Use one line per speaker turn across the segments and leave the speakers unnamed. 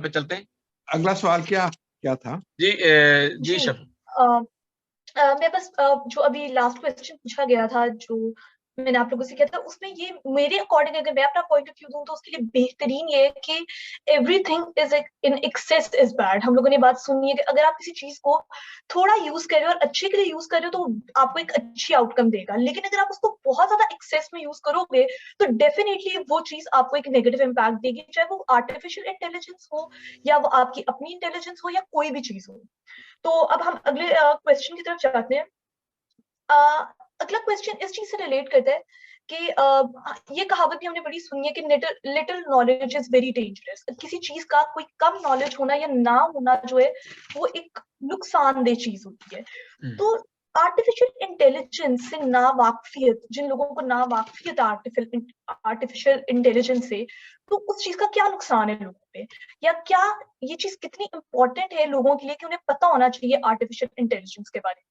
पे चलते हैं।
अगला सवाल क्या क्या था?
जी जी
जी
शफ
मैं बस जो अभी लास्ट क्वेश्चन पूछा गया था, जो मैंने आप लोगों से किया था, उसमें ये मेरे अकॉर्डिंग अगर मैं अपना पॉइंट ऑफ व्यू दूं तो उसके लिए बेहतरीन ये है कि everything is in excess is bad. हम लोगों ने बात सुनी है कि अगर आप किसी चीज को थोड़ा यूज कर रहे हो और अच्छे के लिए यूज कर रहे हो तो आपको एक अच्छी आउटकम देगा, लेकिन अगर आप उसको बहुत ज्यादा एक्सेस में यूज करोगे तो डेफिनेटली वो चीज आपको एक नेगेटिव इम्पैक्ट देगी, चाहे वो आर्टिफिशियल इंटेलिजेंस हो या वो आपकी अपनी इंटेलिजेंस हो या कोई भी चीज हो। तो अब हम अगले क्वेश्चन की तरफ जाते हैं। अगला क्वेश्चन इस चीज से रिलेट करता है कि ये कहावत भी हमने बड़ी सुनी है कि little knowledge is very dangerous. किसी चीज का कोई कम नॉलेज होना या ना होना जो है वो एक नुकसानदेह चीज होती है। तो आर्टिफिशियल इंटेलिजेंस से ना वाकफियत, जिन लोगों को ना वाकफियत आर्टिफिशियल इंटेलिजेंस से, तो उस चीज का क्या नुकसान है लोगों पे, या क्या ये चीज कितनी इंपॉर्टेंट है लोगों के लिए कि उन्हें पता होना चाहिए आर्टिफिशियल इंटेलिजेंस के बारे में?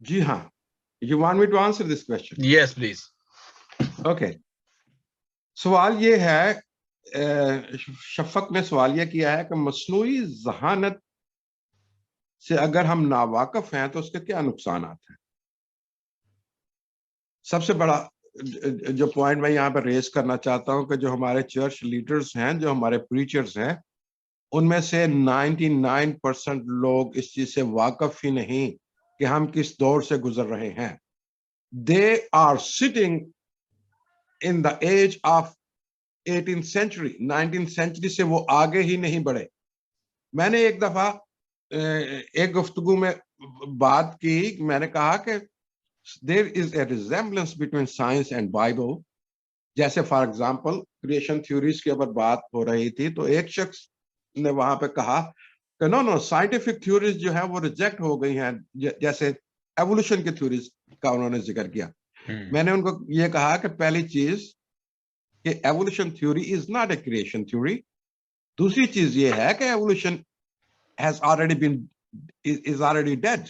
जी हाँ, you want me to answer this question?
Yes please.
Okay. सवाल ये है, शफक ने सवाल ये किया है कि मसनूई जहानत से अगर हम नावाकिफ हैं तो उसके क्या नुकसान हैं। सबसे बड़ा जो पॉइंट मैं यहाँ पर रेज करना चाहता हूँ कि जो हमारे चर्च लीडर्स हैं, जो हमारे प्रीचर्स हैं, उनमें से 99% लोग इस चीज से वाकिफ ही नहीं कि हम किस दौर से गुजर रहे हैं। They are sitting in the age of 18th century, 19th century से वो आगे ही नहीं बढ़े। मैंने एक दफा एक गुफ्तगू में बात की, मैंने कहा कि there is a resemblance between science and Bible. जैसे फॉर एग्जांपल क्रिएशन थ्योरीज के ऊपर बात हो रही थी तो एक शख्स ने वहां पे कहा कि नो साइंटिफिक थ्योरीज जो है वो रिजेक्ट हो गई हैं, जैसे एवोल्यूशन की थ्योरीज का उन्होंने जिक्र किया। मैंने उनको ये कहा कि पहली चीज कि evolution theory is not a creation theory. दूसरी चीज ये है कि evolution has already been is already dead.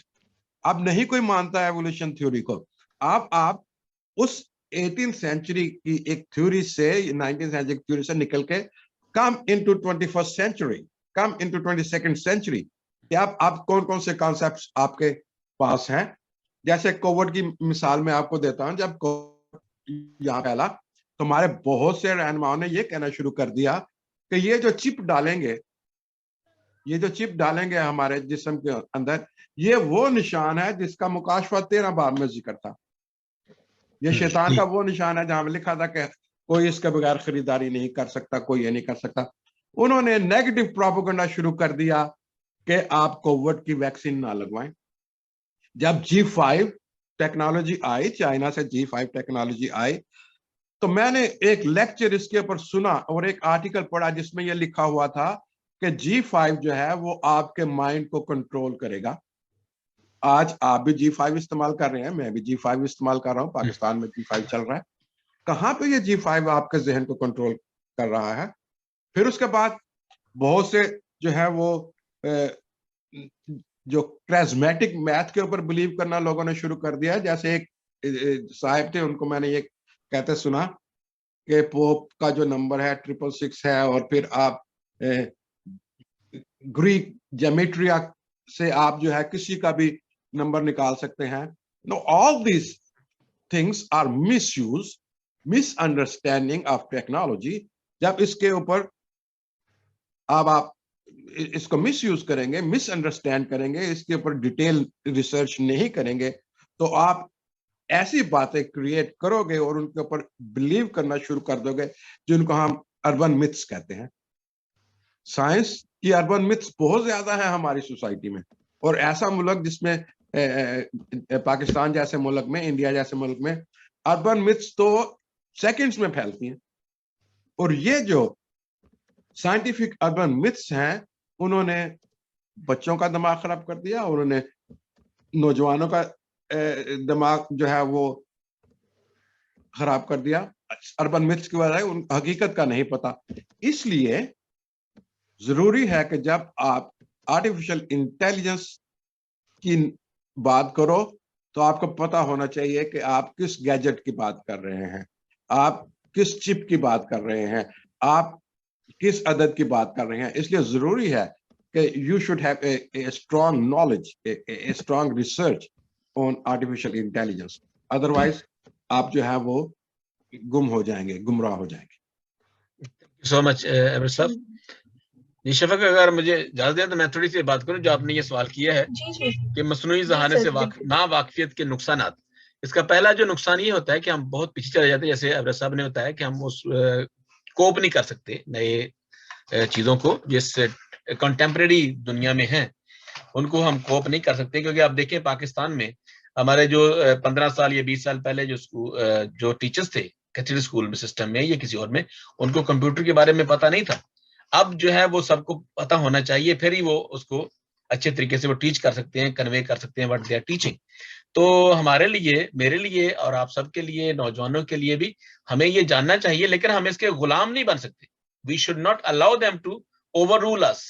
अब नहीं कोई मानता एवोल्यूशन थ्योरी को। आप उस 18th सेंचुरी की एक थ्योरी से 19th सेंचुरी थ्योरी से निकल के come into 21st century, come into 22nd century. कि आप कौन कौन से कॉन्सेप्ट्स आपके पास हैं। जैसे कोविड की मिसाल में आपको देता हूं। जब यहाँ फैला तो हमारे बहुत से रहनुमाओं ने ये कहना शुरू कर दिया कि ये जो चिप डालेंगे हमारे जिस्म के अंदर, ये वो निशान है जिसका मुकाशफा 13 बाब में जिक्र था। ये शैतान का वो निशान है जहां लिखा था कि कोई इसके बगैर खरीदारी नहीं कर सकता, कोई ये नहीं कर सकता। उन्होंने नेगेटिव प्रोपेगेंडा शुरू कर दिया कि आप कोविड की वैक्सीन ना लगवाएं। जब G5 टेक्नोलॉजी आई, चाइना से G5 टेक्नोलॉजी आई, तो मैंने एक लेक्चर इसके ऊपर सुना और एक आर्टिकल पढ़ा जिसमें यह लिखा हुआ था कि G5 जो है वो आपके माइंड को कंट्रोल करेगा। आज आप भी G5 इस्तेमाल कर रहे हैं, मैं भी G5 इस्तेमाल कर रहा हूं, पाकिस्तान में G5 चल रहा है। कहां पे ये G5 आपके जहन को कंट्रोल कर रहा है। फिर उसके बाद बहुत से जो है वो जो क्रेज़मेटिक मैथ के ऊपर बिलीव करना लोगों ने शुरू कर दिया। जैसे एक साहब थे, उनको मैंने ये कहते सुना कि पोप का जो नंबर है 666 है, और फिर आप ग्रीक जेमेट्रिया से आप जो है किसी का भी नंबर निकाल सकते हैं। No, all these things are misuse, misunderstanding of technology. जब इसके ऊपर आप इसको मिसयूज करेंगे, मिसअंडरस्टैंड करेंगे, इसके ऊपर डिटेल रिसर्च नहीं करेंगे, तो आप ऐसी बातें क्रिएट करोगे और उनके ऊपर बिलीव करना शुरू कर दोगे जिनको हम अर्बन मिथ्स कहते हैं। साइंस की अर्बन मिथ्स बहुत ज्यादा है हमारी सोसाइटी में, और ऐसा मुल्क जिसमें पाकिस्तान जैसे मुल्क में, इंडिया जैसे मुल्क में अर्बन मिथ्स तो सेकंड्स में फैलती हैं। और ये जो साइंटिफिक अर्बन मिथ्स हैं, उन्होंने बच्चों का दिमाग खराब कर दिया, उन्होंने नौजवानों का दिमाग जो है वो खराब कर दिया। अर्बन मिथ्स की वजह है उन हकीकत का नहीं पता। इसलिए जरूरी है कि जब आप आर्टिफिशियल इंटेलिजेंस की बात करो तो आपको पता होना चाहिए कि आप किस गैजेट की बात कर रहे हैं, आप किस चिप की बात कर रहे हैं, आप किस अदद की बात कर रहे हैं। इसलिए जरूरी है कि you should have a strong knowledge, a strong research on artificial intelligence, otherwise आप जो है वो गुम हो जाएंगे, गुमराह हो जाएंगे।
सो मच एमर साहब। जी शफक, अगर मुझे इजाजत दें तो मैं थोड़ी सी बात करूं। जो आपने ये सवाल किया है कि मसनूई ज़हाने से ना वाकफियत के नुकसानात, इसका पहला जो नुकसान ये होता है कि हम बहुत पीछे चले जाते हैं। जैसे अब्रस साहब ने बताया कि हम उस कोप नहीं कर सकते नए चीज़ों को, जिस कंटेम्प्रेरी दुनिया में हैं उनको हम कोप नहीं कर सकते। क्योंकि आप देखें पाकिस्तान में हमारे जो 15 साल या 20 साल पहले जो टीचर्स थे कैथेड्रल स्कूल में सिस्टम में या किसी और में, उनको कंप्यूटर के बारे में पता नहीं था। अब जो है वो सबको पता होना चाहिए, फिर ही वो उसको अच्छे तरीके से वो टीच कर सकते हैं, कन्वे कर सकते हैं व्हाट दे आर टीचिंग। तो हमारे लिए, मेरे लिए और आप सबके लिए, नौजवानों के लिए भी हमें ये जानना चाहिए, लेकिन हम इसके गुलाम नहीं बन सकते। We should not allow them to overrule us,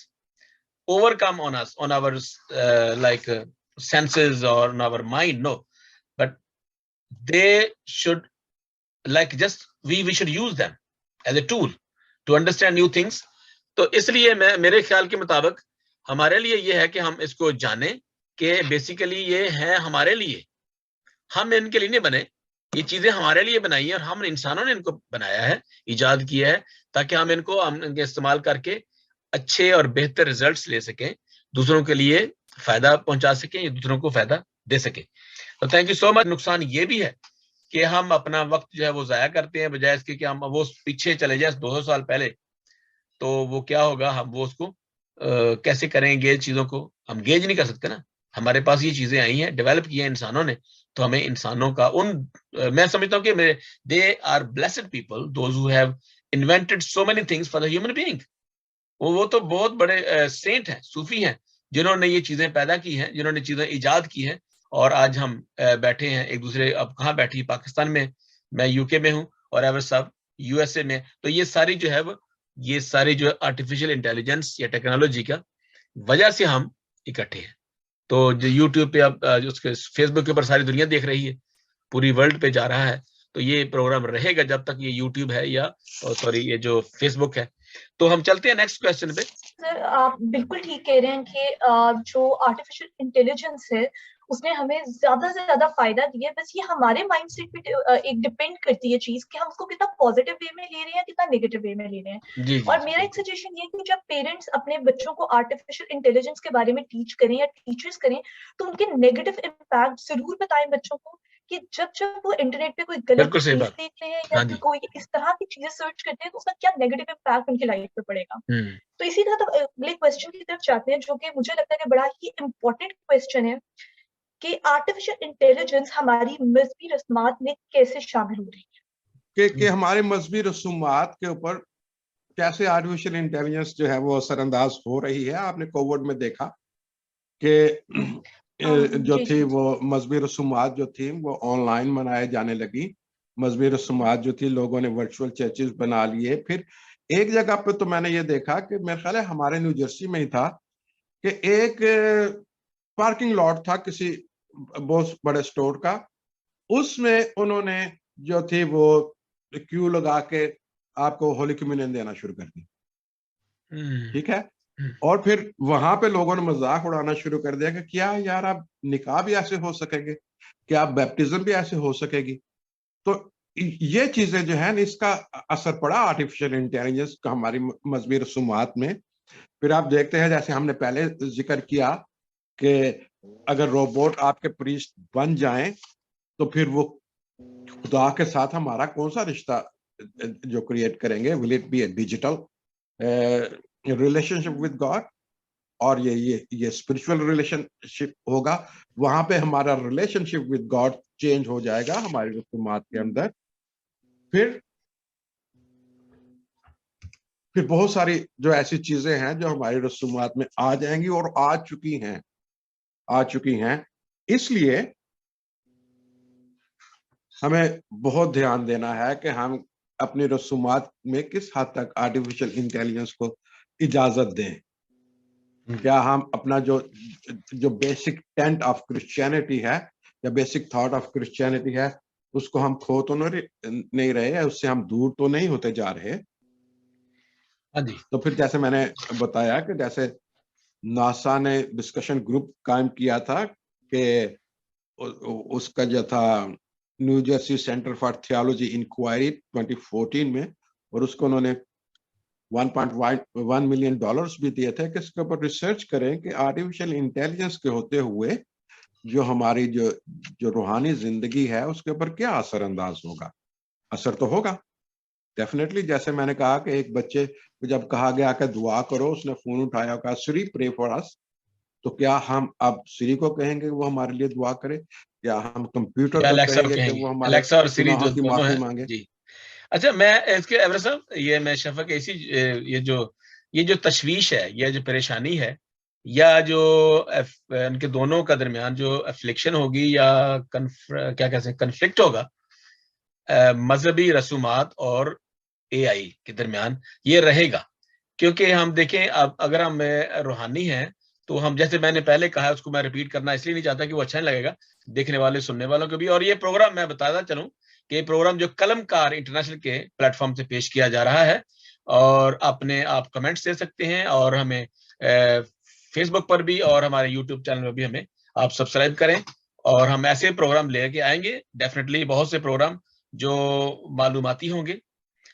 overcome on us, on our senses or on our mind. No, but they should just we should use them as a tool to understand new things. तो इसलिए मैं, मेरे ख्याल के मुताबिक हमारे लिए ये है कि हम इसको जाने कि बेसिकली ये है हमारे लिए, हम इनके लिए नहीं बने। ये चीजें हमारे लिए बनाई है और हम इंसानों ने इनको बनाया है, इजाद किया है, ताकि हम इनके इस्तेमाल करके अच्छे और बेहतर रिजल्ट्स ले सकें, दूसरों के लिए फायदा पहुंचा सकें, दूसरों को फायदा दे सकें। तो थैंक यू सो मच। नुकसान ये भी है कि हम अपना वक्त जो है वो जाया करते हैं, बजाय इसके कि हम वो पीछे चले जाए 200 साल पहले, तो वो क्या होगा, हम वो उसको कैसे करेंगे, चीजों को हम गेज नहीं कर सकते ना। हमारे पास ये चीजें आई हैं, डेवलप की हैं इंसानों ने, तो हमें इंसानों का मैं समझता हूँ कि they are blessed people those who have invented so many things for the human being. वो तो बहुत बड़े सेंट हैं, सूफी हैं, जिन्होंने ये चीजें पैदा की हैं, जिन्होंने चीजें इजाद की हैं। और आज हम बैठे हैं एक दूसरे, अब कहाँ बैठी, पाकिस्तान में, मैं यूके में हूँ और एवर साहब यूएसए में। तो ये सारी जो है वो, ये सारी जो आर्टिफिशियल इंटेलिजेंस या टेक्नोलॉजी का वजह से हम इकट्ठे हैं। तो जो यूट्यूब पे अब उसके फेसबुक के ऊपर सारी दुनिया देख रही है, पूरी वर्ल्ड पे जा रहा है। तो ये प्रोग्राम रहेगा जब तक ये यूट्यूब है या सॉरी ये जो फेसबुक है। तो हम चलते हैं नेक्स्ट क्वेश्चन पे।
सर आप बिल्कुल ठीक कह रहे हैं कि जो आर्टिफिशियल इंटेलिजेंस है उसने हमें ज्यादा से ज्यादा फायदा दिया है, बस ये हमारे माइंडसेट पे एक डिपेंड करती है चीज कि हम उसको कितना पॉजिटिव वे में ले रहे हैं, कितना नेगेटिव वे में ले रहे हैं।
जी,
और मेरा एक सजेशन ये है कि जब पेरेंट्स अपने बच्चों को आर्टिफिशियल इंटेलिजेंस के बारे में टीच करें या टीचर्स करें, तो उनके नेगेटिव इम्पैक्ट जरूर बताएं बच्चों को, कि जब वो इंटरनेट पे कोई गलत चीज देखते हैं या फिर कोई इस तरह की चीजें सर्च करते हैं, तो उसका क्या नेगेटिव इम्पैक्ट उनकी लाइफ पे पड़ेगा। तो इसी तरह तो अगले क्वेश्चन की तरफ जाते हैं, जो कि मुझे लगता है कि बड़ा ही इम्पोर्टेंट क्वेश्चन है कि आर्टिफिशियल इंटेलिजेंस हमारी मजहबी रस्मात में कैसे शामिल हो रही है,
कि हमारे मजहबी रसूमात के ऊपर कैसे आर्टिफिशियल इंटेलिजेंस जो है वो असरअंदाज हो रही है। आपने कोविड में देखा कि जो थी वो मजहबी रसूमात जो थी वो ऑनलाइन मनाए जाने लगी। मजहबी रसूमात जो थी लोगों ने वर्चुअल चर्चेस बना लिए। फिर एक जगह पे तो मैंने ये देखा कि मेरे ख्याल है हमारे न्यू जर्सी में ही था कि एक पार्किंग लॉट था किसी बहुत बड़े स्टोर का, उसमें उन्होंने जो थी वो क्यू लगा के आपको होली कम्युनियन देना शुरू कर दी। ठीक है। और फिर वहां पे लोगों ने मजाक उड़ाना शुरू कर दिया कि क्या यार आप निकाह भी ऐसे हो सकेंगे, क्या आप बैप्टिज्म भी ऐसे हो सकेगी। तो ये चीजें जो है इसका असर पड़ा आर्टिफिशियल इंटेलिजेंस का हमारी मजहबी रसूमात में। फिर आप देखते हैं जैसे हमने पहले जिक्र किया कि अगर रोबोट आपके प्रीस्ट बन जाएं तो फिर वो खुदा के साथ हमारा कौन सा रिश्ता जो क्रिएट करेंगे, will it be A digital relationship with God, और ये स्पिरिचुअल रिलेशनशिप होगा। वहां पे हमारा रिलेशनशिप विद गॉड चेंज हो जाएगा हमारी रसूमात के अंदर। फिर बहुत सारी जो ऐसी चीजें हैं जो हमारी रसूमात में आ जाएंगी और आ चुकी हैं। इसलिए हमें बहुत ध्यान देना है कि हम अपनी रसूमात में किस हद तक आर्टिफिशियल इंटेलिजेंस को इजाजत दें। क्या हम अपना जो बेसिक टेंट ऑफ क्रिश्चियनिटी है या बेसिक थॉट ऑफ क्रिश्चियनिटी है उसको हम खो तो नहीं रहे हैं, उससे हम दूर तो नहीं होते जा रहे।
हाँ जी,
तो फिर जैसे मैंने बताया कि जैसे नासा ने डिस्कशन ग्रुप कायम किया था कि उसका जो था New Jersey centre for theology inquiry 2014 में, और उसको उन्होंने $1.1 मिलियन भी दिए थे कि इसके ऊपर रिसर्च करें कि आर्टिफिशियल इंटेलिजेंस के होते हुए जो हमारी जो रूहानी जिंदगी है उसके ऊपर क्या असर अंदाज होगा। असर तो होगा डेफिनेटली। जैसे मैंने कहा कि एक बच्चे को जब कहा गया कि दुआ करो, उसने फोन उठाया, कहा श्री प्रे फॉर अस, तो क्या हम अब श्री को कहेंगे वो हमारे लिए दुआ करे, या हम कंप्यूटर
या
को
अलेक्सा
कहेंगे कि
कहेंगे,
वो हमारे
अलेक्सा और सिरी
गुनाहों की
दोनों
माफी
है
मांगे?
जी। अच्छा, मैं इसके एवरेज साहब, ये मैं शफक ऐसी ये जो तशवीश है, ये जो परेशानी है, या जो इनके दोनों का दरमियान जो एफ्लिक्शन होगी या क्या कहते हैं कन्फ्लिक्ट होगा मजहबी रसूमात और एआई के दरमियान, ये रहेगा। क्योंकि हम देखें, अब अगर हम रूहानी हैं तो हम, जैसे मैंने पहले कहा, उसको मैं रिपीट करना इसलिए नहीं चाहता कि वो अच्छा नहीं लगेगा देखने वाले सुनने वालों को भी। और ये प्रोग्राम मैं बताता चलूं कि ये प्रोग्राम जो कलमकार इंटरनेशनल के प्लेटफॉर्म से पेश किया जा रहा है, और अपने आप कमेंट्स दे सकते हैं, और हमें फेसबुक पर भी और हमारे यूट्यूब चैनल में भी हमें आप सब्सक्राइब करें, और हम ऐसे प्रोग्राम लेके आएंगे डेफिनेटली, बहुत से प्रोग्राम जो मालूमाती होंगे,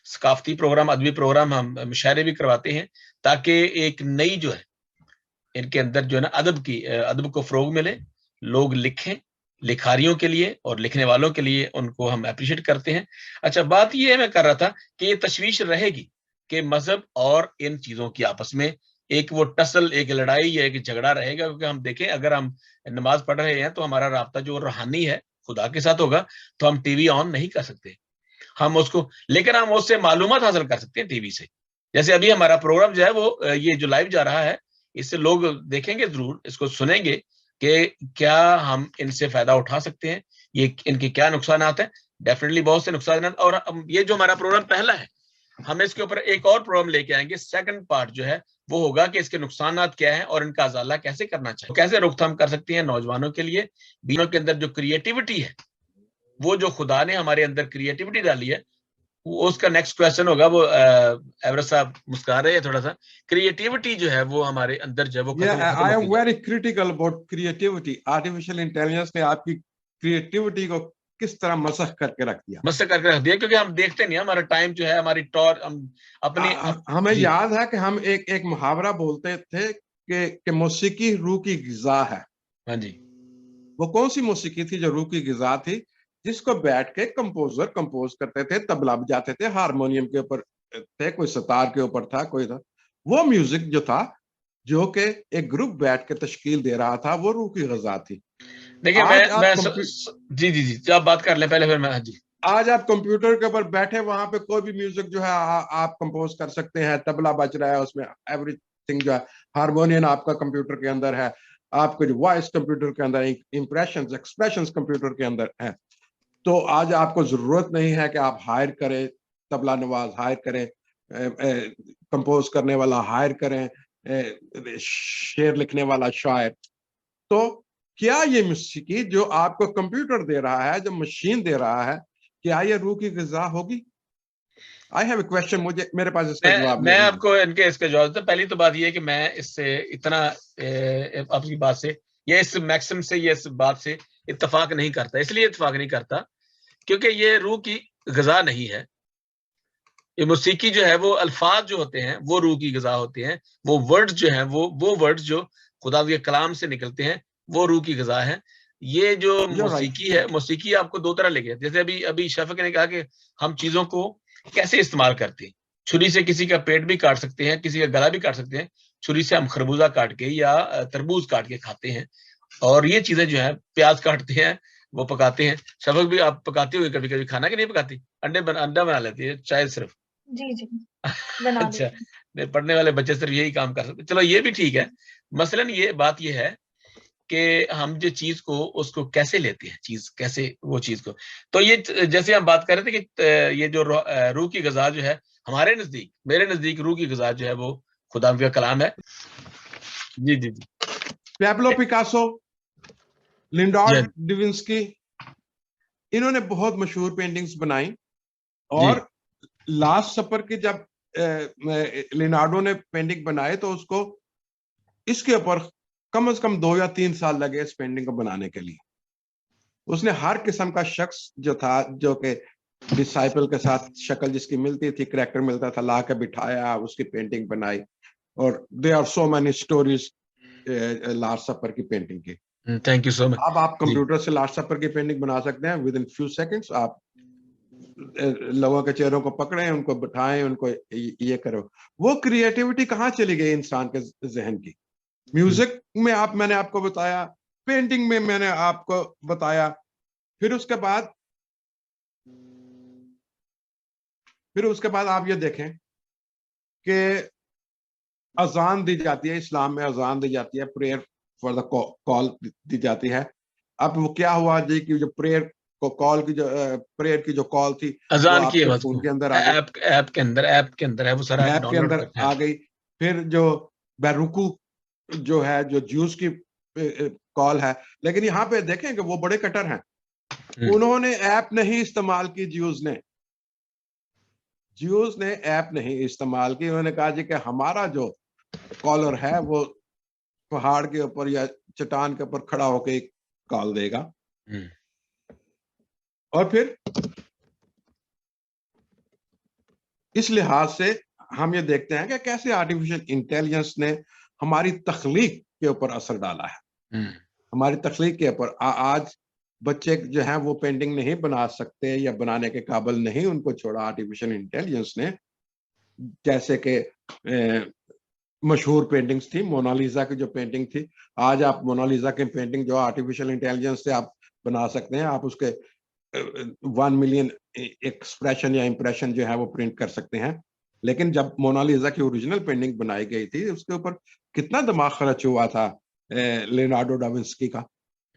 सकाफती प्रोग्राम, अदबी प्रोग्राम, हम मुशायरे भी करवाते हैं, ताकि एक नई जो है इनके अंदर जो है ना अदब को फरोग मिले, लोग लिखें, लिखारियों के लिए और लिखने वालों के लिए उनको हम अप्रिशिएट करते हैं। अच्छा, बात ये मैं कर रहा था कि ये तशवीश रहेगी कि मजहब और इन चीजों की आपस में एक वो टसल, एक लड़ाई या एक झगड़ा रहेगा। क्योंकि हम देखें, अगर हम नमाज पढ़ रहे हैं तो हमारा राब्ता जो रूहानी है खुदा के साथ होगा, तो हम टीवी ऑन नहीं कर सकते, हम उसको, लेकिन हम उससे मालूमात हासिल कर सकते हैं टीवी से। जैसे अभी हमारा प्रोग्राम जो है वो ये जो लाइव जा रहा है, इससे लोग देखेंगे, जरूर इसको सुनेंगे कि क्या हम इनसे फायदा उठा सकते हैं, ये इनके क्या नुकसान हैं। डेफिनेटली बहुत से नुकसान। और ये जो हमारा प्रोग्राम पहला है, हम इसके ऊपर एक और प्रोग्राम लेके आएंगे, सेकंड पार्ट जो है वो होगा कि इसके नुकसान क्या है और इनका अजाला कैसे करना चाहिए, कैसे रोकथाम कर सकते हैं नौजवानों के लिए। बीनों के अंदर जो क्रिएटिविटी है, वो जो खुदा ने हमारे अंदर क्रिएटिविटी डाली है, वो उसका नेक्स्ट क्वेश्चन होगा। वो एवरेज साहब मुस्कुरा रहे हैं थोड़ा सा, क्रिएटिविटी जो है वो हमारे अंदर जो है वो
Yeah,
खत्म
I
होती
am
जाए।
very critical about creativity. Artificial intelligence ने आपकी क्रिएटिविटी को किस तरह मसख करके रख दिया।
मस्त करके रख दिया, क्योंकि हम देखते नहीं, हमारा टाइम जो है, हमारी टॉर, हम अपनी
हमें
जी
याद है कि हम एक मुहावरा बोलते थे कि मौसीकी रूह की गिजा है।
हाँ जी,
वो कौन सी मौसीकी थी जो रूह की गिजा थी? जिसको बैठ के कंपोजर कंपोज करते थे, तबला बजाते थे, हारमोनियम के ऊपर थे, कोई सितार के ऊपर था, कोई था। वो म्यूजिक जो था, जो कि एक ग्रुप बैठ के तश्कील दे रहा था, वो रूह की गिजा थी।
देखिए
आज आप
जी जी जी, आप बात कर लें पहले, फिर मैं। हाँ जी,
आज आप कंप्यूटर के ऊपर बैठे, वहां पे कोई भी म्यूजिक जो है आप कंपोज कर सकते हैं। तबला बज रहा है उसमें, एवरीथिंग जो है, हारमोनियम आपका कंप्यूटर के अंदर है, आपके जो वॉइस कंप्यूटर के अंदर, इंप्रेशंस एक्सप्रेशंस कंप्यूटर के अंदर है। तो आज आपको जरूरत नहीं है कि आप हायर करें तबला नवाज, हायर करें कंपोज करने वाला, हायर करें शेर लिखने वाला शायर। तो क्या ये मौसीकी जो आपको कंप्यूटर दे रहा है, जो मशीन दे रहा है, क्या ये रूह की ग़िज़ा होगी? आई हैव अ क्वेश्चन, मुझे मेरे पास इसका जवाब
मैं
नहीं है।
आपको इनके इसके जवाब देता हूं। पहली तो बात ये है कि मैं इससे इतना आपकी बात से या इस मैक्सिम से या इस बात से इत्तेफाक नहीं करता। इसलिए इत्तेफाक नहीं करता क्योंकि ये रूह की ग़िज़ा नहीं है। ये मौसीकी जो है, वो अल्फाज जो होते हैं वो रूह की ग़िज़ा होते हैं। वो वर्ड्स जो हैं, वो वर्ड्स जो खुदा के कलाम से निकलते हैं, वो रूह की ग़िज़ा है। ये जो
यू आर राइट।
मौसीकी है, मौसीकी आपको दो तरह लगे, जैसे अभी अभी शफक ने कहा कि हम चीजों को कैसे इस्तेमाल करते हैं। छुरी से किसी का पेट भी काट सकते हैं, किसी का गला भी काट सकते हैं। छुरी से हम खरबूजा काट के या तरबूज काट के खाते हैं। और ये चीजें जो है, प्याज काटते हैं, वो पकाते हैं। शफक भी आप पकाती होगी कभी कभी खाना, कि नहीं पकाती? अंडा बना लेती है शायद सिर्फ।
जी जी, बना
अच्छा,
लेती हूँ।
नहीं, पढ़ने वाले बच्चे सिर्फ यही काम कर सकते। चलो ये भी ठीक है। मसलन ये बात ये है कि हम जो चीज को उसको कैसे लेते हैं, चीज कैसे वो चीज को। तो ये जैसे हम बात कर रहे थे कि ये जो रूह की ग़िज़ा जो है, हमारे नजदीक, मेरे नजदीक रूह की ग़िज़ा जो है वो खुदा का कलाम है। जी जी जी
पैब्लो पिकासो,
जी
लिंडार्ड डिविंस्की, इन्होंने बहुत मशहूर पेंटिंग्स बनाई।
जी
और लास्ट सपर की जब लियोनार्डो ने पेंटिंग बनाए तो उसको इसके ऊपर कम से कम 2 या 3 साल लगे इस पेंटिंग को बनाने के लिए। उसने हर किस्म का शख्स जो था, जो कि डिसाइपल के साथ शक्ल जिसकी मिलती थी, करैक्टर मिलता था, ला के बिठाया, उसकी पेंटिंग बनाई। और they are so many stories last supper की पेंटिंग की।
Thank you so much.
अब आप कंप्यूटर से लास्ट सपर की पेंटिंग बना सकते हैं विद इन फ्यू सेकंड्स। आप लोगों के चेहरों को पकड़ें, उनको बिठाएं, उनको ये करो। वो क्रिएटिविटी कहाँ चली गई इंसान के जहन की? म्यूजिक में मैंने आपको बताया, पेंटिंग में मैंने आपको बताया, फिर उसके बाद आप ये देखें कि अजान दी जाती है, इस्लाम में अजान दी जाती है, प्रेयर फॉर द कॉल दी जाती है। अब वो क्या हुआ जी कि जो प्रेयर की जो कॉल थी वो
अजान की
आपके
आवाज
फोन के अंदर आ गई,
ऐप के अंदर है वो सारा, आप
ऐप के
डाउनलोड
अंदर
करते
आ
हैं।
गई। फिर जो बैरुकू जो है, जो ज्यूस की कॉल है, लेकिन यहाँ पे देखें कि वो बड़े कटर हैं। उन्होंने ऐप नहीं इस्तेमाल की, ज्यूस ने ऐप नहीं इस्तेमाल की। उन्होंने कहा जी कि हमारा जो कॉलर है वो पहाड़ के ऊपर या चट्टान के ऊपर खड़ा होकर कॉल देगा। और फिर इस लिहाज से हम ये देखते हैं कि कैसे आर्टिफिशियल इंटेलिजेंस ने हमारी तख्लीक के ऊपर असर डाला है। हमारी तख्लीक के ऊपर आज बच्चे जो हैं वो पेंटिंग नहीं बना सकते या बनाने के काबिल नहीं, उनको छोड़ा आर्टिफिशियल इंटेलिजेंस ने। जैसे कि मशहूर पेंटिंग्स थी, मोनालिसा की जो पेंटिंग थी, आज आप मोनालिसा की पेंटिंग जो आर्टिफिशियल इंटेलिजेंस से आप बना सकते हैं। आप उसके 1 मिलियन एक्सप्रेशन या इंप्रेशन जो है वो प्रिंट कर सकते हैं। लेकिन जब मोनालिसा की ओरिजिनल पेंटिंग बनाई गई थी, उसके ऊपर कितना दिमाग खर्च हुआ था लियोनार्डो डा विंची का।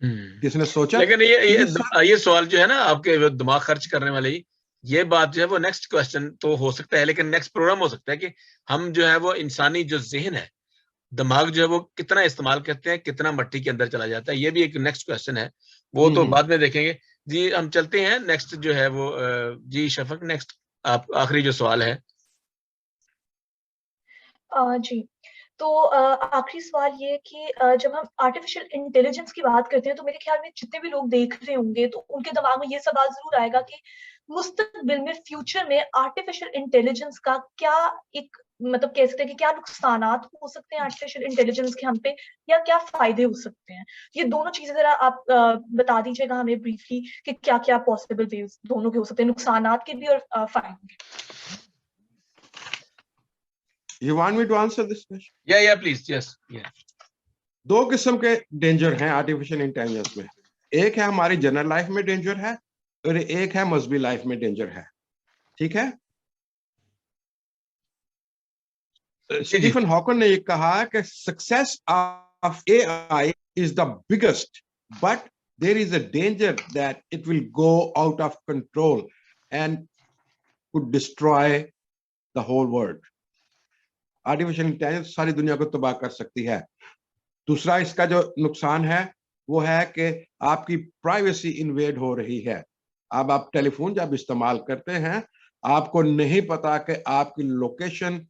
किसने सोचा?
लेकिन ये सवाल जो है ना आपके दिमाग खर्च करने वाले, ये बात जो है वो नेक्स्ट क्वेश्चन तो हो सकता है, लेकिन नेक्स्ट प्रोग्राम हो सकता है कि हम जो है वो इंसानी जो जहन है, दिमाग जो है वो कितना इस्तेमाल करते हैं, कितना मट्टी के अंदर चला जाता है, ये भी एक नेक्स्ट क्वेश्चन है, वो तो बाद में देखेंगे जी। हम चलते हैं नेक्स्ट जो है वो जी शफक, नेक्स्ट आप आखिरी जो सवाल है।
जी, तो आखिरी सवाल ये है कि जब हम आर्टिफिशियल इंटेलिजेंस की बात करते हैं तो मेरे ख्याल में जितने भी लोग देख रहे होंगे तो उनके दिमाग में ये सवाल जरूर आएगा कि मुस्तकबिल में, फ्यूचर में आर्टिफिशियल इंटेलिजेंस का क्या एक मतलब कह सकते हैं कि क्या नुकसानात हो सकते हैं आर्टिफिशियल इंटेलिजेंस के हम पे, या क्या फायदे हो सकते हैं। ये दोनों चीजें जरा आप बता दीजिएगा हमें ब्रीफली कि क्या क्या पॉसिबल वेज दोनों के हो सकते हैं, नुकसानात के भी और फायदे के।
You want me to answer this question?
Yeah, please, yes, yeah.
2 किस्म के डेंजर हैं आर्टिफिशियल इंटेलिजेंस में। एक है हमारी जनरल लाइफ में डेंजर है, और एक है मजहबी लाइफ में डेंजर है। ठीक है? स्टीफन हॉकिंग ने ये कहा कि success of AI is the biggest, but there is a danger that it will go out of control and could destroy the whole world. Artificial intelligence सारी दुनिया को तबाह कर सकती है। दूसरा इसका जो नुकसान है वो है कि आपकी प्राइवेसी इन्वेड हो रही है। अब आप टेलीफोन जब इस्तेमाल करते हैं, आपको नहीं पता कि आपकी लोकेशन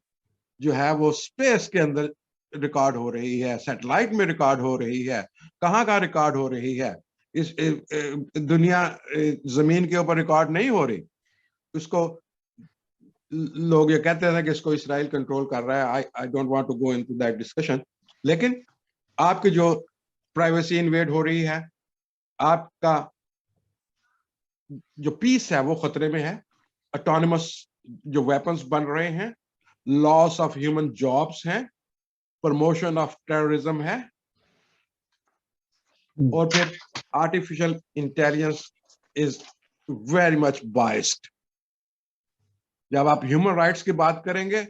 जो है वो स्पेस के अंदर रिकॉर्ड हो रही है, सैटेलाइट में रिकॉर्ड हो रही है, कहाँ का रिकॉर्ड हो रही है। इस दुनिया जमीन के ऊपर रिकॉर्ड नहीं हो रही। उसको लोग ये कहते हैं कि इसको इसराइल कंट्रोल कर रहा है। I don't want to go into that discussion, लेकिन आपकी जो प्राइवेसी इन्वेड हो रही है, आपका जो पीस है वो खतरे में है। ऑटोनमस जो वेपन्स बन रहे हैं, लॉस ऑफ ह्यूमन जॉब्स हैं, प्रमोशन ऑफ टेररिज्म है, और फिर artificial intelligence is very much biased. जब आप ह्यूमन राइट्स की बात करेंगे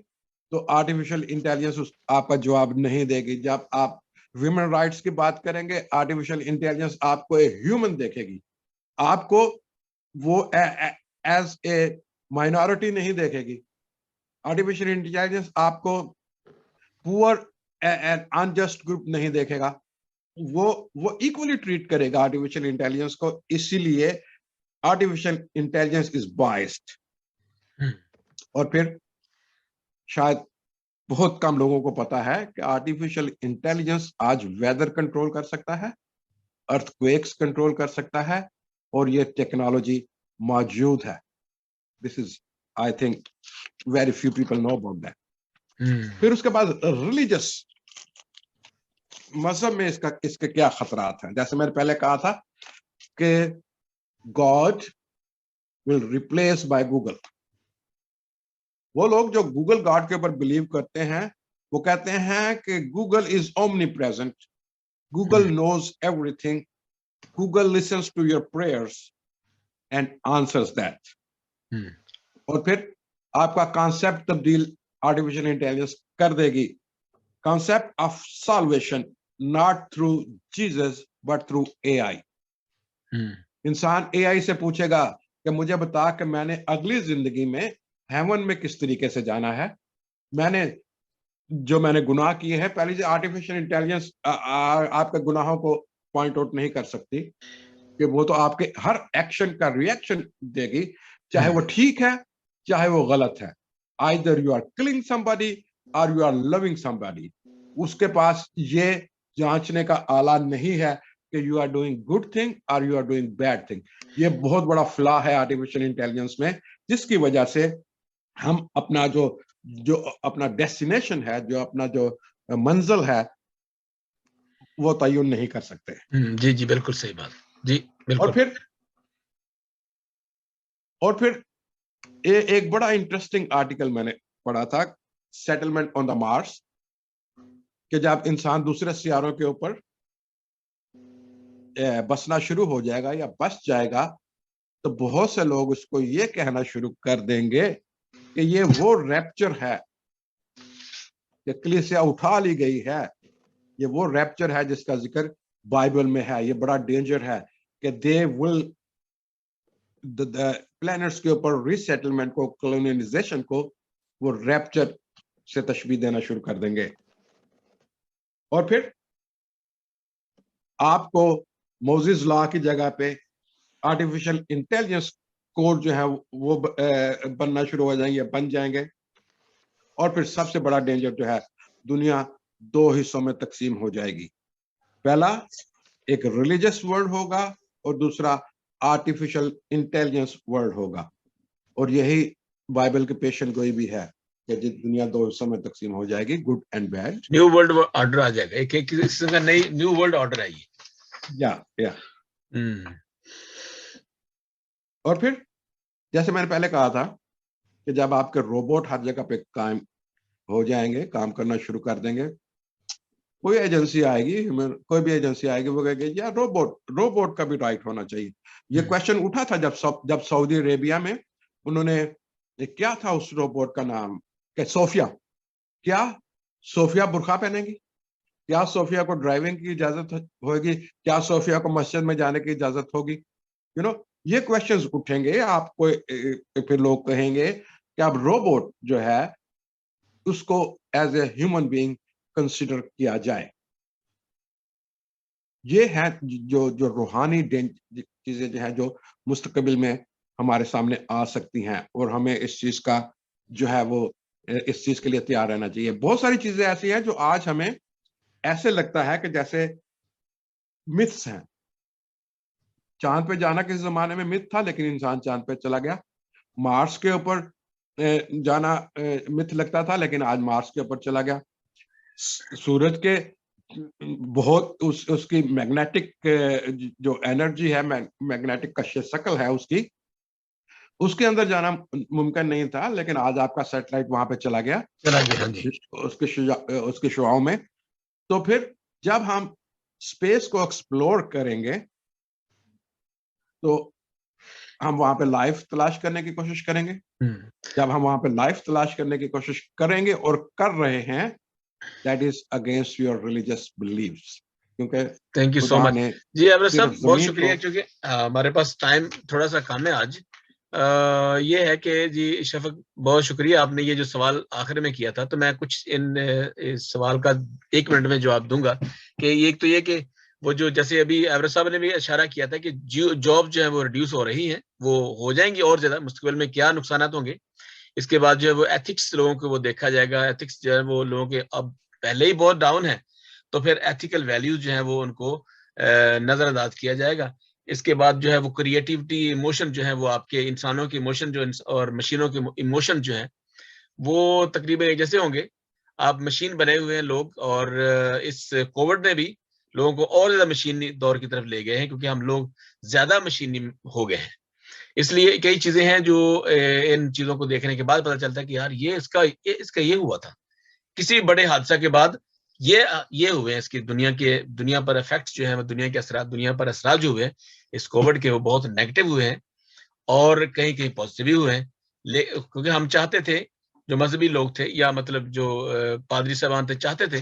तो आर्टिफिशियल इंटेलिजेंस आपका जवाब नहीं देगी। जब आप ह्यूमन राइट्स की बात करेंगे, आर्टिफिशियल इंटेलिजेंस आपको एक ह्यूमन देखेगी, आपको वो एज ए माइनॉरिटी नहीं देखेगी। आर्टिफिशियल इंटेलिजेंस आपको पुअर एंड अनजस्ट ग्रुप नहीं देखेगा, वो इक्वली ट्रीट करेगा आर्टिफिशियल इंटेलिजेंस को। इसीलिए आर्टिफिशियल इंटेलिजेंस इज बाइस्ड। और फिर शायद बहुत कम लोगों को पता है कि आर्टिफिशियल इंटेलिजेंस आज वेदर कंट्रोल कर सकता है, अर्थक्वेक्स कंट्रोल कर सकता है, और ये टेक्नोलॉजी मौजूद है. This is, I think, very few people know about that. फिर उसके बाद रिलीजियस मजहब में इसके क्या खतरात हैं. जैसे मैंने पहले कहा था कि God will replace by Google. वो लोग जो गूगल गॉड के ऊपर बिलीव करते हैं वो कहते हैं कि Google is omnipresent, Google knows everything, Google listens to your prayers and answers that. और फिर आपका कॉन्सेप्ट तब्दील आर्टिफिशियल इंटेलिजेंस कर देगी. Concept of salvation not through Jesus but through AI. इंसान एआई से पूछेगा कि मुझे बता कि मैंने अगली जिंदगी में हेवन में किस तरीके से जाना है, मैंने गुनाह किए हैं. पहले से आर्टिफिशियल इंटेलिजेंस आपके गुनाहों को पॉइंट आउट नहीं कर सकती कि वो तो आपके हर एक्शन का रिएक्शन देगी, चाहे वो ठीक है चाहे वो गलत है. Either you are killing somebody or you are loving somebody. उसके पास ये जांचने का आला नहीं है कि you are doing good thing or you are doing bad thing. ये बहुत बड़ा फ्लॉ है आर्टिफिशियल इंटेलिजेंस में, जिसकी वजह से हम अपना जो अपना डेस्टिनेशन है, जो अपना जो मंजिल है, वो तयन नहीं कर सकते.
जी जी बिल्कुल सही बात जी बिल्कुल.
और फिर एक बड़ा इंटरेस्टिंग आर्टिकल मैंने पढ़ा था, सेटलमेंट ऑन द मार्स, कि जब इंसान दूसरे सियारों के ऊपर बसना शुरू हो जाएगा या बस जाएगा तो बहुत से लोग उसको ये कहना शुरू कर देंगे कि ये वो रैप्चर है कि कलीसिया उठा ली गई है. ये वो रैप्चर है जिसका जिक्र बाइबल में है. ये बड़ा डेंजर है कि दे विल प्लैनेट्स के ऊपर रीसेटलमेंट को, कॉलोनाइजेशन को, वो रैप्चर से तशबीह देना शुरू कर देंगे. और फिर आपको मोसेस लॉ की जगह पे आर्टिफिशियल इंटेलिजेंस कोड जो है वो बनना शुरू हो जाएंगे, बन जाएंगे. और फिर सबसे बड़ा डेंजर जो है, दुनिया दो हिस्सों में तकसीम हो जाएगी. पहला एक रिलीजियस वर्ल्ड होगा और दूसरा आर्टिफिशियल इंटेलिजेंस वर्ल्ड होगा. और यही बाइबल के पेशन गोई भी है कि दुनिया दो हिस्सों में तकसीम हो जाएगी, good and bad.
New world order आ जाएगा, एक किस्म का नई न्यू वर्ल्ड ऑर्डर आएगी.
या और फिर जैसे मैंने पहले कहा था कि जब आपके रोबोट हर जगह पे कायम हो जाएंगे, काम करना शुरू कर देंगे, कोई एजेंसी आएगी, कोई भी एजेंसी आएगी, वो कहेगी यार रोबोट का भी राइट होना चाहिए. ये क्वेश्चन उठा था जब सऊदी अरेबिया में उन्होंने, क्या था उस रोबोट का नाम, कि सोफिया. क्या सोफिया बुर्का पहनेगी? क्या सोफिया को ड्राइविंग की इजाजत होगी? क्या सोफिया को मस्जिद में जाने की इजाजत होगी? ये क्वेश्चंस उठेंगे. आपको फिर लोग कहेंगे कि अब रोबोट जो है उसको as a human being consider किया जाए. ये है जो रूहानी चीजें जो है जो मुस्तकबिल में हमारे सामने आ सकती हैं, और हमें इस चीज का जो है वो इस चीज के लिए तैयार रहना चाहिए. बहुत सारी चीजें ऐसी हैं जो आज हमें ऐसे लगता है कि जैसे मिथ्स हैं. चांद पे जाना किसी जमाने में मिथ था, लेकिन इंसान चांद पे चला गया. मार्स के ऊपर जाना मिथ लगता था, लेकिन आज मार्स के ऊपर चला गया. सूरज के बहुत उसकी मैग्नेटिक जो एनर्जी है, मैग्नेटिक कश शक्ल है उसके अंदर जाना मुमकिन नहीं था, लेकिन आज आपका सैटेलाइट वहां पे चला गया उसके शुआओं में. तो फिर जब हम स्पेस को एक्सप्लोर करेंगे तो हम वहां पे लाइफ तलाश करने की कोशिश करेंगे. जब हम वहां पे लाइफ तलाश करने की कोशिश करेंगे और कर रहे हैं, that is against your religious beliefs. क्योंकि
थैंक यू सो मच जी अमर साहब, बहुत शुक्रिया. क्योंकि हमारे पास टाइम थोड़ा सा कम है आज. ये है कि जी शफक, बहुत शुक्रिया, आपने ये जो सवाल आखिर में किया था, तो मैं कुछ इस सवाल का 1 मिनट में जवाब दूंगा. कि एक तो ये कि वो जो जैसे अभी एवरेज साहब ने भी इशारा किया था कि जॉब जो है वो रिड्यूस हो रही हैं, वो हो जाएंगी और ज्यादा मुस्तकबिल में. क्या नुकसान होंगे, इसके बाद जो है वो एथिक्स लोगों को वो देखा जाएगा। एथिक्स जो है वो लोगों के अब पहले ही बहुत डाउन है, तो फिर एथिकल वैल्यूज जो है वो उनको नजरअंदाज किया जाएगा। इसके बाद जो है वो क्रिएटिविटी, इमोशन जो है वो आपके इंसानों के इमोशन जो और मशीनों के इमोशन जो है वो तकरीबन एक जैसे होंगे। आप मशीन बने हुए हैं लोग, और इस कोविड ने भी लोगों को और ज्यादा मशीनी दौर की तरफ ले गए हैं, क्योंकि हम लोग ज्यादा मशीनी हो गए हैं। इसलिए कई चीजें हैं जो इन चीजों को देखने के बाद पता चलता है कि यार ये इसका ये हुआ था। किसी बड़े हादसा के बाद ये हुए हैं, इसकी दुनिया पर इफेक्ट्स जो है, दुनिया के असरात, दुनिया पर असरात जो हुए हैं इस कोविड के, वो बहुत नेगेटिव हुए हैं और कहीं कहीं पॉजिटिव भी हुए हैं। क्योंकि हम चाहते थे, जो मजहबी लोग थे या मतलब जो पादरी साहबान थे, चाहते थे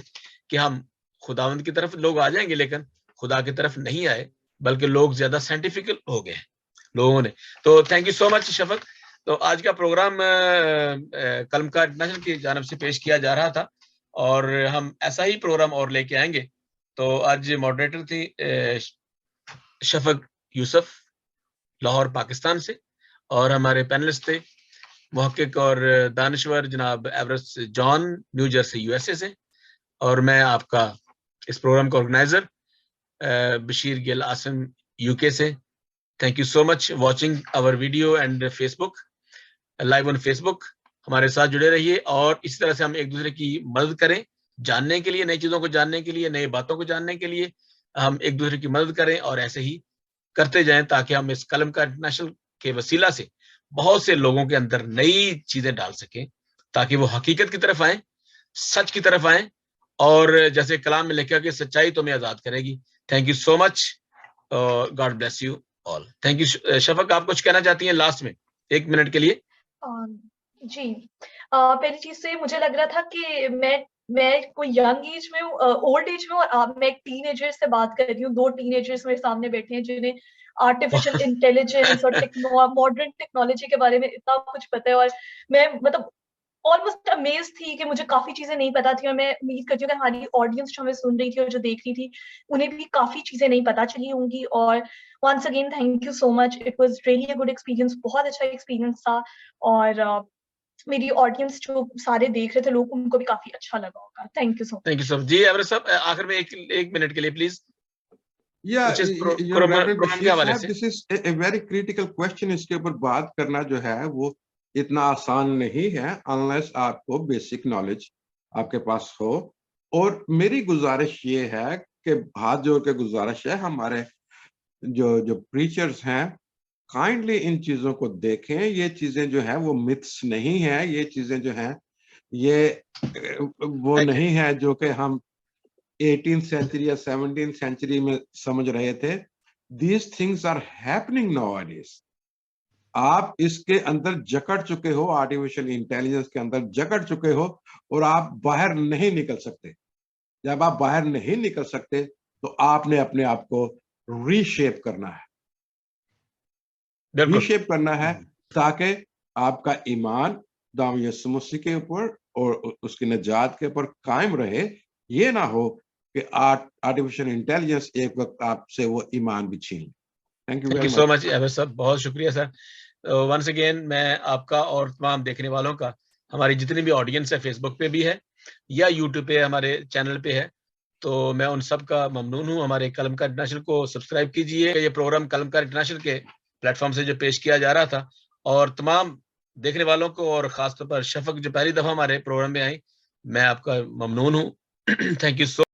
कि हम खुदावंद की तरफ लोग आ जाएंगे, लेकिन खुदा की तरफ नहीं आए, बल्कि लोग ज्यादा साइंटिफिकल हो गए लोगों ने। तो thank you so much Shafaq. तो आज का प्रोग्राम कलमकार इंटरनेशनल की जानब से पेश किया जा रहा था, और हम ऐसा ही प्रोग्राम और लेके आएंगे। तो आज मॉडरेटर थी शफक यूसुफ लाहौर पाकिस्तान से, और हमारे पैनलिस्ट थे मुहक्किक और दानिश्वर जनाब Everest John New Jersey USA से, और मैं आपका इस प्रोग्राम का ऑर्गेनाइजर बशीर गिल आसिम यूके से। Thank you so much watching our video and Facebook, live on Facebook. हमारे साथ जुड़े रहिए, और इसी तरह से हम एक दूसरे की मदद करें, जानने के लिए, नई चीजों को जानने के लिए, नई बातों को जानने के लिए हम एक दूसरे की मदद करें, और ऐसे ही करते जाएं, ताकि हम इस कलमकार इंटरनेशनल के वसीला से बहुत से लोगों के अंदर नई चीजें डाल सकें, ताकि वो हकीकत की तरफ आए, सच की तरफ आए, और जैसे कलाम में लिखा कि सच्चाई तुम्हें आजाद करेगी। Thank you so much, God bless you all. Thank you. Shafaq, आप कुछ कहना चाहती हैं लास्ट में 1 मिनट के लिए?
जी, पहली चीज से मुझे लग रहा था कि मैं कोई यंग एज में हूँ, ओल्ड एज में हूँ, और मैं एक टीनेजर से बात कर रही हूँ। 2 टीनेजर्स मेरे सामने बैठे हैं जिन्हें आर्टिफिशियल इंटेलिजेंस और मॉडर्न टेक्नोलॉजी के बारे में इतना कुछ पता है, और मैं मतलब ऑलमोस्ट अमेज थी कि मुझे काफी चीजें नहीं पता थी। और मैं उम्मीद करती हूँ कि हमारी ऑडियंस जो हमें सुन रही थी और जो देख रही थी, उन्हें भी काफी चीजें नहीं पता चली होंगी। और once again thank you so much, it was really a good experience, बहुत अच्छा एक्सपीरियंस था। और मेरी ऑडियंस जो सारे देख रहे थे लोग, उनको भी काफी अच्छा लगा होगा। Thank you so much.
Thank you sir. जी एवरेस्ट साहब, आखिर में एक मिनट के लिए प्लीज।
प्रोग्राम के हवाले से this is a very critical question. इसके ऊपर बात करना जो है वो इतना आसान नहीं है, अनलेस आपको बेसिक नॉलेज आपके पास हो। और मेरी गुजारिश ये है कि हाथ जोड़ के गुजारिश है, हमारे जो प्रीचर्स हैं, काइंडली इन चीजों को देखें। ये चीजें जो है वो मिथ्स नहीं है, ये चीजें जो हैं ये वो नहीं है जो कि हम 18th सेंचुरी या 17th सेंचुरी में समझ रहे थे। These things are happening nowadays. आप इसके अंदर जकड़ चुके हो, आर्टिफिशियल इंटेलिजेंस के अंदर जकड़ चुके हो, और आप बाहर नहीं निकल सकते। जब आप बाहर नहीं निकल सकते तो आपने अपने आप को रीशेप करना है, रीशेप करना है, ताकि आपका ईमान दाम यीशु मसीह के ऊपर और उसकी निजात के ऊपर कायम रहे। ये ना हो कि आर्टिफिशियल इंटेलिजेंस एक वक्त आपसे वो ईमान भी छीन। Thank you
so much Everest साहब, बहुत शुक्रिया सर। वंस अगेन मैं आपका और तमाम देखने वालों का, हमारी जितनी भी ऑडियंस है फेसबुक पे भी है या यूट्यूब पे हमारे चैनल पे है, तो मैं उन सब का ममनून हूँ। हमारे कलमकार इंटरनेशनल को सब्सक्राइब कीजिए। ये प्रोग्राम कलमकार इंटरनेशनल के प्लेटफॉर्म से जो पेश किया जा रहा था, और तमाम देखने वालों को, और खासतौर पर शफक जो पहली दफा हमारे प्रोग्राम में आई, मैं आपका ममनून हूँ। Thank you so